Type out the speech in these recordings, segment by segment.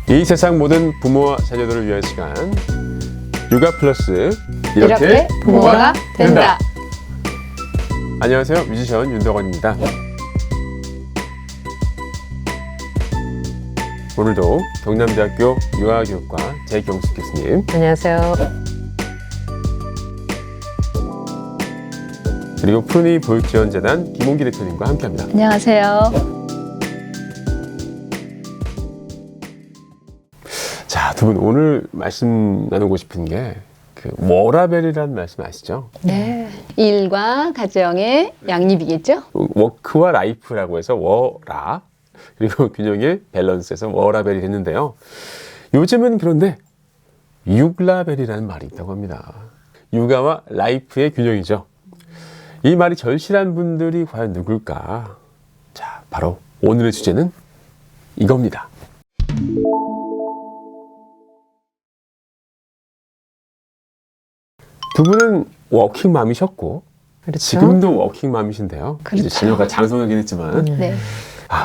이 세상 모든 부모와 자녀들을 위한 시간 육아 플러스 이렇게 부모가 된다. 안녕하세요, 뮤지션 윤덕원입니다. 오늘도 경남대학교 유아교육과 재경숙 교수님, 안녕하세요. 그리고 푸르니 보육지원재단 김홍기 대표님과 함께합니다. 안녕하세요. 자, 두 분 오늘 말씀 나누고 싶은 게 그 워라밸이라는 말씀 아시죠? 네. 일과 가정의 양립이겠죠? 워크와 라이프라고 해서 워라, 그리고 균형의 밸런스에서 워라밸이 됐는데요. 요즘은 그런데 육라밸이라는 말이 있다고 합니다. 육아와 라이프의 균형이죠. 이 말이 절실한 분들이 과연 누굴까? 자, 바로 오늘의 주제는 이겁니다. 두 분은 워킹맘이셨고, 그렇죠. 지금도 워킹맘이신데요. 그렇죠. 이제 자녀가 장성하긴 했지만, 네.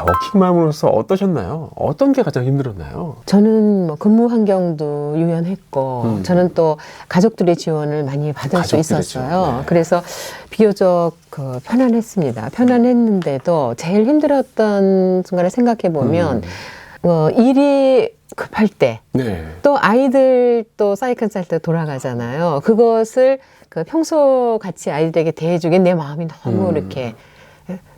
워킹맘으로서 어떠셨나요? 어떤 게 가장 힘들었나요? 저는 뭐 근무 환경도 유연했고 저는 또 가족들의 지원을 많이 받을 수 가족들의 있었어요. 지원, 네. 그래서 비교적 편안했습니다. 편안했는데도 제일 힘들었던 순간을 생각해 보면 일이 급할 때 네. 또 아이들 또 사이클 돌아가잖아요. 그것을 평소 같이 아이들에게 대해주기에 내 마음이 너무 이렇게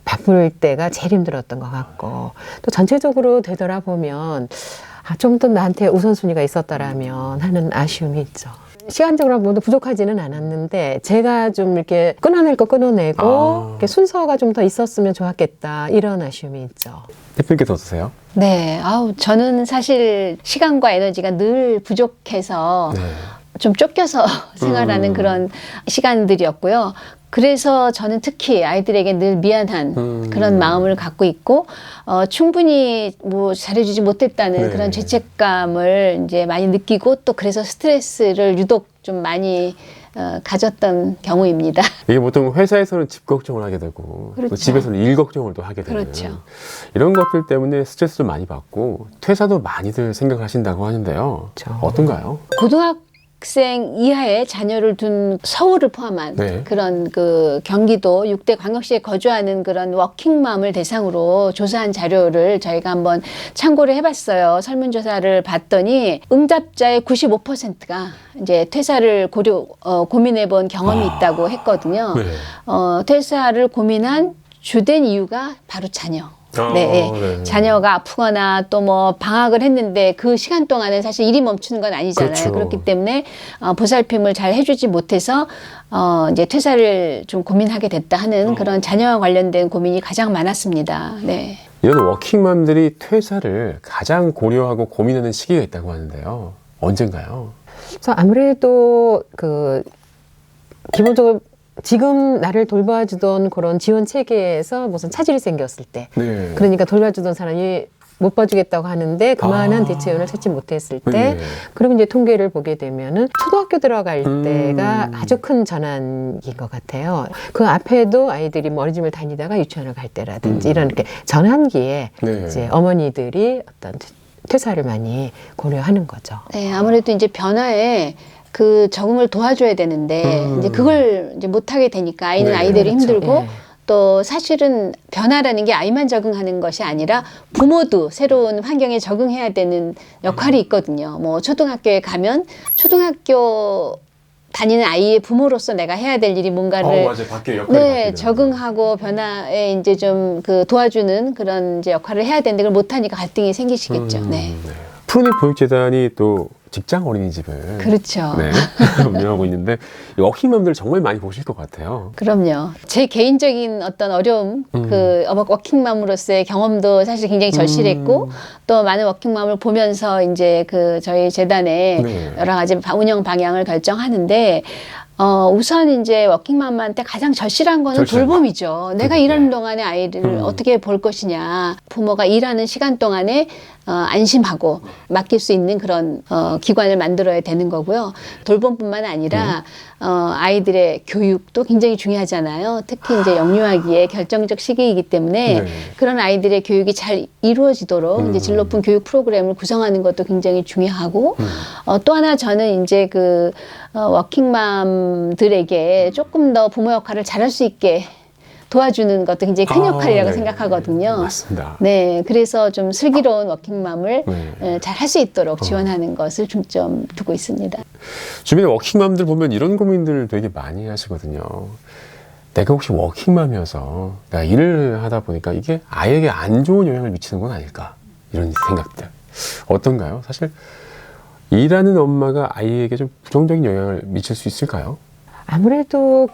바쁠 때가 제일 힘들었던 것 같고, 또 전체적으로 되돌아보면 좀 더 나한테 우선순위가 있었더라면 하는 아쉬움이 있죠. 시간적으로 보면 부족하지는 않았는데 제가 좀 이렇게 끊어낼 거 끊어내고 이렇게 순서가 좀 더 있었으면 좋았겠다, 이런 아쉬움이 있죠. 대표님께서 어떠세요? 네. 저는 사실 시간과 에너지가 늘 부족해서 네. 좀 쫓겨서 생활하는 그런 시간들이었고요. 그래서 저는 특히 아이들에게 늘 미안한 그런 마음을 갖고 있고, 충분히 뭐 잘해주지 못했다는 네. 그런 죄책감을 이제 많이 느끼고, 또 그래서 스트레스를 유독 좀 많이 가졌던 경우입니다. 이게 보통 회사에서는 집 걱정을 하게 되고, 그렇죠. 또 집에서는 일 걱정을 또 하게 되는, 그렇죠. 이런 것들 때문에 스트레스를 많이 받고 퇴사도 많이들 생각하신다고 하는데요. 그렇죠. 어떤가요? 고등학생 이하의 자녀를 둔 서울을 포함한 네. 그런 경기도 6대 광역시에 거주하는 그런 워킹맘을 대상으로 조사한 자료를 저희가 한번 참고를 해봤어요. 설문조사를 봤더니 응답자의 95%가 이제 퇴사를 고민해본 경험이 있다고 했거든요. 네. 퇴사를 고민한 주된 이유가 바로 자녀. 네. 네. 자녀가 아프거나 또 뭐 방학을 했는데 그 시간 동안은 사실 일이 멈추는 건 아니잖아요. 그렇죠. 그렇기 때문에 보살핌을 잘 해주지 못해서 이제 퇴사를 좀 고민하게 됐다 하는 그런 자녀와 관련된 고민이 가장 많았습니다. 네. 이런 워킹맘들이 퇴사를 가장 고려하고 고민하는 시기가 있다고 하는데요. 언젠가요? 그래서 아무래도 기본적으로 지금 나를 돌봐주던 그런 지원 체계에서 무슨 차질이 생겼을 때, 네. 그러니까 돌봐주던 사람이 못 봐주겠다고 하는데 그만한 대체원을 찾지 못했을 때, 네. 그리고 이제 통계를 보게 되면은 초등학교 들어갈 때가 아주 큰 전환인 것 같아요. 그 앞에도 아이들이 어린이집을 다니다가 유치원을 갈 때라든지 이런 이렇게 전환기에 네. 이제 어머니들이 어떤 퇴사를 많이 고려하는 거죠. 네, 아무래도 이제 변화에 적응을 도와줘야 되는데 이제 그걸 이제 못하게 되니까 아이는 네, 아이대로 그렇죠. 힘들고, 네. 또 사실은 변화라는 게 아이만 적응하는 것이 아니라 부모도 새로운 환경에 적응해야 되는 역할이 있거든요. 뭐 초등학교에 가면 초등학교 다니는 아이의 부모로서 내가 해야 될 일이 뭔가를 맞아요. 밖에 역할이 네, 바뀌는. 적응하고 변화에 이제 좀 도와주는 그런 이제 역할을 해야 되는데 그걸 못하니까 갈등이 생기시겠죠. 네. 푸르니 보육재단이 또 직장 어린이집을 그렇죠. 네, 운영하고 있는데 이 워킹맘들 정말 많이 보실 것 같아요. 그럼요. 제 개인적인 어떤 어려움, 워킹맘으로서의 경험도 사실 굉장히 절실했고, 또 많은 워킹맘을 보면서 이제 저희 재단의 네. 여러 가지 운영 방향을 결정하는데, 우선 이제 워킹맘한테 가장 절실한 거는 절실한 돌봄이죠. 내가 일하는 동안에 아이를 어떻게 볼 것이냐. 부모가 일하는 시간 동안에 안심하고 맡길 수 있는 그런 기관을 만들어야 되는 거고요. 돌봄뿐만 아니라 아이들의 교육도 굉장히 중요하잖아요. 특히 이제 영유아기의 결정적 시기이기 때문에 네. 그런 아이들의 교육이 잘 이루어지도록 이제 질 높은 교육 프로그램을 구성하는 것도 굉장히 중요하고 또 하나 저는 이제 그 워킹맘들에게 조금 더 부모 역할을 잘할 수 있게 도와주는 것도 굉장히 큰 역할이라고 네. 생각하거든요. 맞습니다. 네, 그래서 좀 슬기로운 워킹맘을 네. 잘 할 수 있도록 지원하는 것을 중점 두고 있습니다. 주변에 워킹맘들 보면 이런 고민들 되게 많이 하시거든요. 내가 혹시 워킹맘이어서 내가 일을 하다 보니까 이게 아이에게 안 좋은 영향을 미치는 건 아닐까? 이런 생각들. 어떤가요? 사실 일하는 엄마가 아이에게 좀 부정적인 영향을 미칠 수 있을까요? 아무래도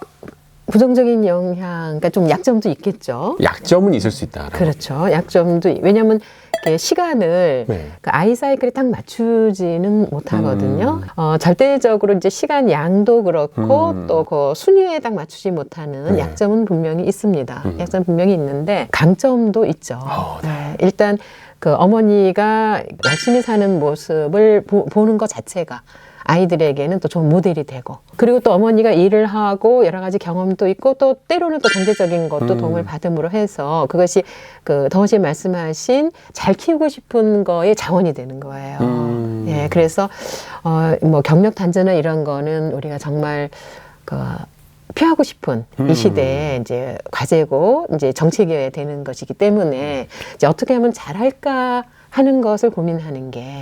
부정적인 영향, 그러니까 좀 약점도 있겠죠. 약점은 있을 수 있다. 그렇죠. 약점도 왜냐하면 이렇게 시간을 네. 그 아이 사이클에 딱 맞추지는 못하거든요. 절대적으로 이제 시간 양도 그렇고 또 그 순위에 딱 맞추지 못하는 네. 약점은 분명히 있습니다. 약점 분명히 있는데 강점도 있죠. 네. 일단 그 어머니가 열심히 사는 모습을 보는 것 자체가 아이들에게는 또 좋은 모델이 되고, 그리고 또 어머니가 일을 하고 여러 가지 경험도 있고 또 때로는 또 경제적인 것도 도움을 받음으로 해서 그것이 그 덕원 씨 말씀하신 잘 키우고 싶은 거의 자원이 되는 거예요. 예, 그래서 뭐 경력 단절이나 이런 거는 우리가 정말 그 피하고 싶은 이 시대에 이제 과제고 이제 정책이어야 되는 것이기 때문에 이제 어떻게 하면 잘할까 하는 것을 고민하는 게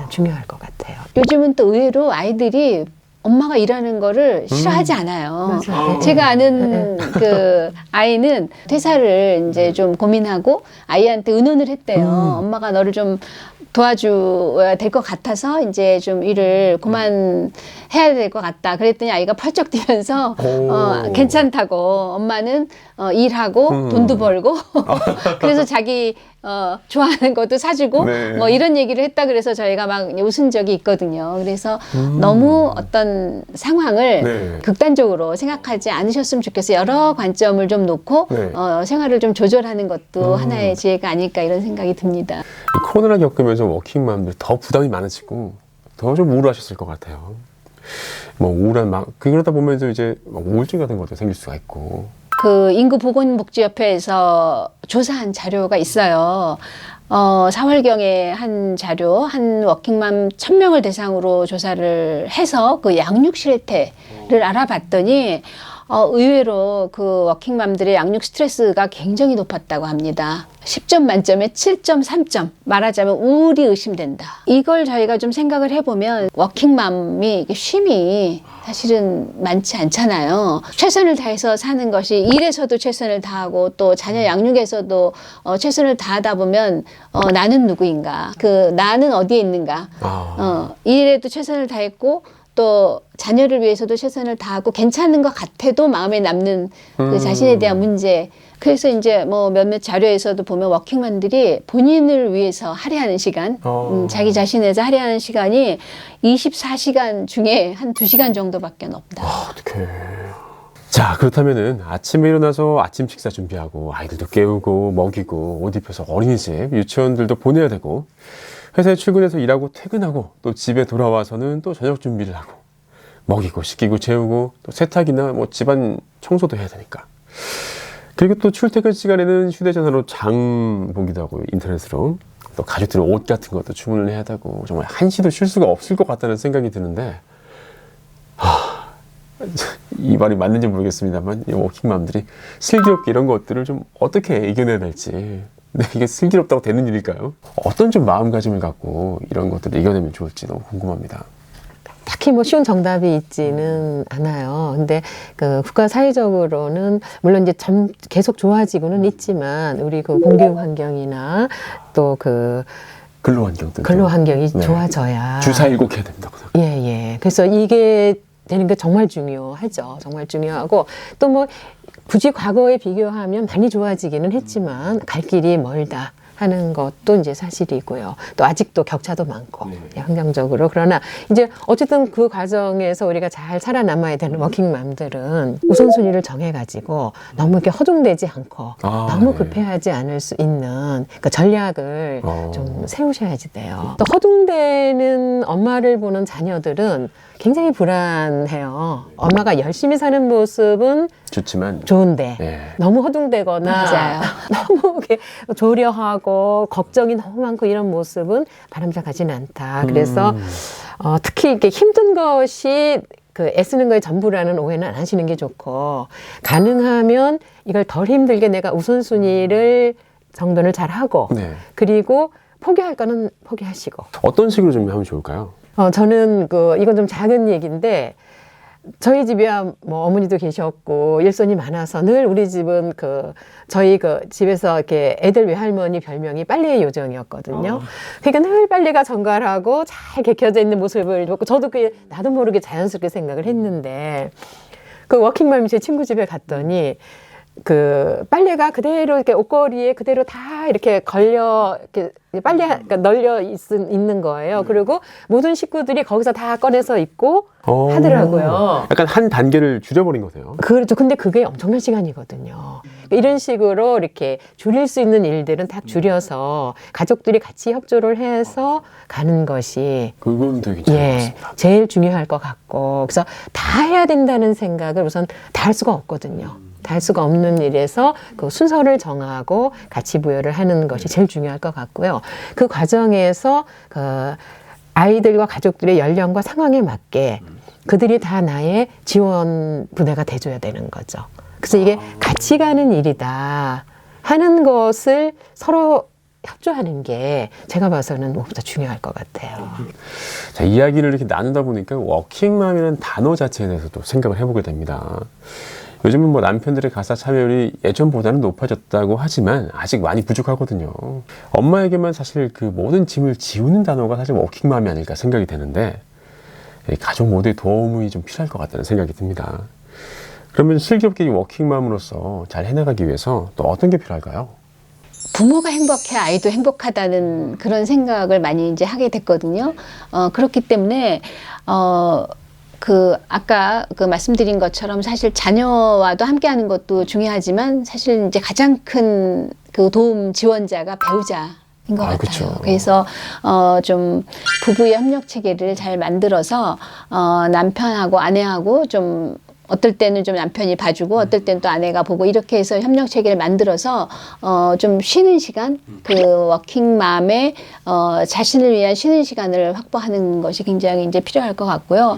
중요할 것 같아요. 요즘은 또 의외로 아이들이 엄마가 일하는 거를 싫어하지 않아요. 맞아요. 제가 아는 그 아이는 퇴사를 이제 좀 고민하고 아이한테 의논을 했대요. 엄마가 너를 좀 도와줘야 될 것 같아서 이제 좀 일을 그만해야 될 것 같다. 그랬더니 아이가 펄쩍 뛰면서 괜찮다고 엄마는 일하고 돈도 벌고 그래서 자기 좋아하는 것도 사주고 네. 뭐 이런 얘기를 했다 그래서 저희가 막 웃은 적이 있거든요. 그래서 너무 어떤 상황을 네. 극단적으로 생각하지 않으셨으면 좋겠어요. 여러 관점을 좀 놓고 네. 생활을 좀 조절하는 것도 하나의 지혜가 아닐까 이런 생각이 듭니다. 이 코로나 겪으면서 워킹맘들 더 부담이 많으시고 더 좀 우울하셨을 것 같아요. 뭐 우울한 그러다 보면서 이제 막 우울증 같은 것도 생길 수가 있고. 그 인구보건복지협회에서 조사한 자료가 있어요. 4월경에 한 자료, 한 워킹맘 1000명을 대상으로 조사를 해서 그 양육 실태를 알아봤더니 의외로 그 워킹맘들의 양육 스트레스가 굉장히 높았다고 합니다. 10점 만점에 7.3점. 말하자면 우울이 의심된다. 이걸 저희가 좀 생각을 해보면 워킹맘이 쉼이 사실은 많지 않잖아요. 최선을 다해서 사는 것이 일에서도 최선을 다하고 또 자녀 양육에서도 최선을 다하다 보면 나는 누구인가? 그 나는 어디에 있는가? 일에도 최선을 다했고 또 자녀를 위해서도 최선을 다하고 괜찮은 것 같아도 마음에 남는 그 자신에 대한 문제. 그래서 이제 뭐 몇몇 자료에서도 보면 워킹맘들이 본인을 위해서 할애하는 시간, 자기 자신에 대해서 할애하는 시간이 24시간 중에 한 2시간 정도밖에 없다. 어떡해. 자, 그렇다면은 아침에 일어나서 아침 식사 준비하고 아이들도 깨우고 먹이고 옷 입혀서 어린이집, 유치원들도 보내야 되고 회사에 출근해서 일하고 퇴근하고 또 집에 돌아와서는 또 저녁 준비를 하고 먹이고 씻기고 재우고 또 세탁이나 뭐 집안 청소도 해야 되니까. 그리고 또 출퇴근 시간에는 휴대전화로 장 보기도 하고 인터넷으로 또 가족들 옷 같은 것도 주문을 해야 되고 정말 한시도 쉴 수가 없을 것 같다는 생각이 드는데 이 말이 맞는지 모르겠습니다만 이 워킹맘들이 슬기롭게 이런 것들을 좀 어떻게 이겨내야 될지 근데 이게 슬기롭다고 되는 일일까요? 어떤 좀 마음가짐을 갖고 이런 것들을 이겨내면 좋을지 너무 궁금합니다. 딱히 뭐 쉬운 정답이 있지는 않아요. 근데 그 국가 사회적으로는 물론 이제 계속 좋아지고는 있지만 우리 그 공교육 환경이나 또 그 근로 환경도 근로 환경이 네. 좋아져야 주사 일곱 해야 된다고 생각해요. 예. 그래서 이게 되는 게 정말 중요하죠. 정말 중요하고 또 뭐 굳이 과거에 비교하면 많이 좋아지기는 했지만 갈 길이 멀다 하는 것도 이제 사실이고요. 또 아직도 격차도 많고 네. 환경적으로. 그러나 이제 어쨌든 그 과정에서 우리가 잘 살아남아야 되는 워킹맘들은 우선순위를 정해가지고 너무 이렇게 허둥대지 않고 너무 네. 급해하지 않을 수 있는 그러니까 전략을 어. 좀 세우셔야지 돼요. 또 허둥대는 엄마를 보는 자녀들은 굉장히 불안해요. 엄마가 열심히 사는 모습은 좋지만 좋은데 네. 너무 허둥대거나 맞아요. 너무 이렇게 조려하고 걱정이 너무 많고 이런 모습은 바람직하지는 않다. 그래서 특히 이렇게 힘든 것이 그 애쓰는 거에 전부라는 오해는 안 하시는 게 좋고 가능하면 이걸 덜 힘들게 내가 우선순위를 정돈을 잘 하고 네. 그리고 포기할 거는 포기하시고 어떤 식으로 준비하면 좋을까요? 저는 이건 좀 작은 얘기인데 저희 집이야 뭐 어머니도 계셨고 일손이 많아서 늘 우리 집은 저희 집에서 이렇게 애들 외할머니 별명이 빨래의 요정이었거든요. 그러니까 늘 빨래가 정갈하고 잘 개켜져 있는 모습을 보고 저도 그게 나도 모르게 자연스럽게 생각을 했는데 그 워킹맘이 제 친구 집에 갔더니 그 빨래가 그대로 이렇게 옷걸이에 그대로 다 이렇게 걸려 이렇게 그러니까 널려 있는 거예요. 그리고 모든 식구들이 거기서 다 꺼내서 입고 하더라고요. 약간 한 단계를 줄여버린 거네요. 그렇죠. 근데 그게 엄청난 시간이거든요. 이런 식으로 이렇게 줄일 수 있는 일들은 다 줄여서 가족들이 같이 협조를 해서 가는 것이 그건 되게 괜찮은 것 예, 같습니다. 제일 중요할 것 같고 그래서 다 해야 된다는 생각을 우선 다 할 수가 없거든요. 다 할 수가 없는 일에서 그 순서를 정하고 가치 부여를 하는 것이 제일 중요할 것 같고요. 그 과정에서 아이들과 가족들의 연령과 상황에 맞게 그들이 다 나의 지원 부대가 돼줘야 되는 거죠. 그래서 이게 같이 가는 일이다 하는 것을 서로 협조하는 게 제가 봐서는 무엇보다 중요할 것 같아요. 자, 이야기를 이렇게 나누다 보니까 워킹맘이라는 단어 자체에 대해서도 생각을 해보게 됩니다. 요즘은 뭐 남편들의 가사 참여율이 예전보다는 높아졌다고 하지만 아직 많이 부족하거든요. 엄마에게만 사실 그 모든 짐을 지우는 단어가 사실 워킹맘이 아닐까 생각이 되는데 가족 모두의 도움이 좀 필요할 것 같다는 생각이 듭니다. 그러면 슬기롭게 이 워킹맘으로서 잘 해나가기 위해서 또 어떤 게 필요할까요? 부모가 행복해 아이도 행복하다는 그런 생각을 많이 이제 하게 됐거든요. 그렇기 때문에 아까 말씀드린 것처럼 사실 자녀와도 함께하는 것도 중요하지만 사실 이제 가장 큰 그 도움 지원자가 배우자인 것 같아요. 그쵸. 그래서 좀 부부의 협력 체계를 잘 만들어서 남편하고 아내하고 좀 어떨 때는 좀 남편이 봐주고 어떨 때는 또 아내가 보고 이렇게 해서 협력 체계를 만들어서 좀 쉬는 시간 그 워킹맘의 자신을 위한 쉬는 시간을 확보하는 것이 굉장히 이제 필요할 것 같고요.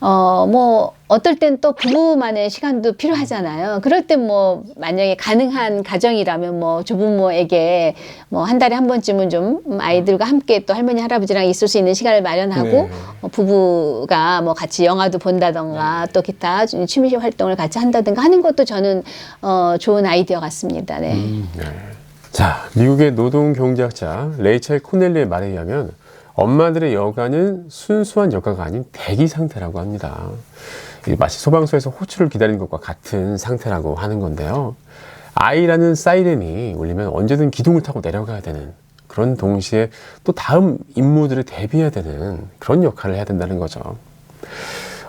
뭐 어떨 땐 또 부부만의 시간도 필요하잖아요. 그럴 땐 뭐 만약에 가능한 가정이라면 뭐 조부모에게 뭐 한 달에 한 번쯤은 좀 아이들과 함께 또 할머니 할아버지랑 있을 수 있는 시간을 마련하고 네. 부부가 뭐 같이 영화도 본다던가 또 기타 취미 활동을 같이 한다든가 하는 것도 저는 좋은 아이디어 같습니다. 네. 네. 자, 미국의 노동경제학자 레이첼 코넬리의 말에 의하면 엄마들의 여가는 순수한 여가가 아닌 대기 상태라고 합니다. 마치 소방서에서 호출을 기다리는 것과 같은 상태라고 하는 건데요. 아이라는 사이렌이 울리면 언제든 기둥을 타고 내려가야 되는 그런 동시에 또 다음 임무들을 대비해야 되는 그런 역할을 해야 된다는 거죠.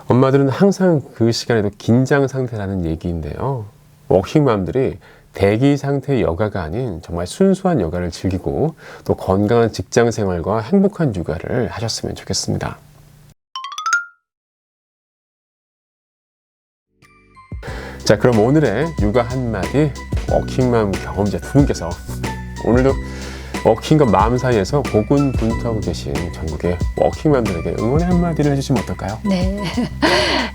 엄마들은 항상 그 시간에도 긴장 상태라는 얘기인데요. 워킹맘들이 대기 상태의 여가가 아닌 정말 순수한 여가를 즐기고 또 건강한 직장 생활과 행복한 육아를 하셨으면 좋겠습니다. 자, 그럼 오늘의 육아 한마디 워킹맘 경험자 두 분께서 오늘도 워킹과 맘 사이에서 고군분투하고 계신 전국의 워킹맘들에게 응원의 한마디를 해주시면 어떨까요? 네.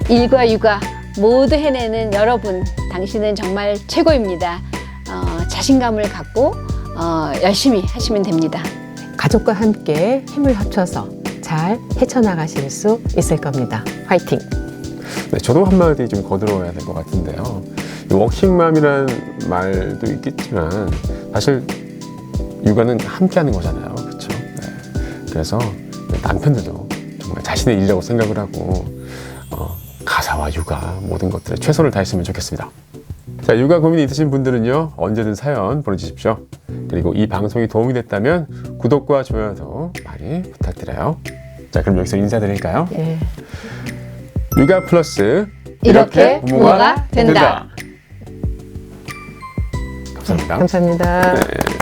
일과 육아 모두 해내는 여러분, 당신은 정말 최고입니다. 자신감을 갖고 열심히 하시면 됩니다. 가족과 함께 힘을 합쳐서 잘 헤쳐나가실 수 있을 겁니다. 화이팅! 네, 저도 한마디 좀 거들어야 될 것 같은데요. 이 워킹맘이라는 말도 있겠지만 사실 육아는 함께 하는 거잖아요. 그렇죠? 네. 그래서 남편들도 정말 자신의 일이라고 생각을 하고 가사와 육아 모든 것들에 최선을 다했으면 좋겠습니다. 자, 육아 고민이 있으신 분들은요 언제든 사연 보내주십시오. 그리고 이 방송이 도움이 됐다면 구독과 좋아요도 많이 부탁드려요. 자, 그럼 여기서 인사드릴까요? 예. 육아 플러스 이렇게 부모가 된다. 감사합니다. 감사합니다. 네.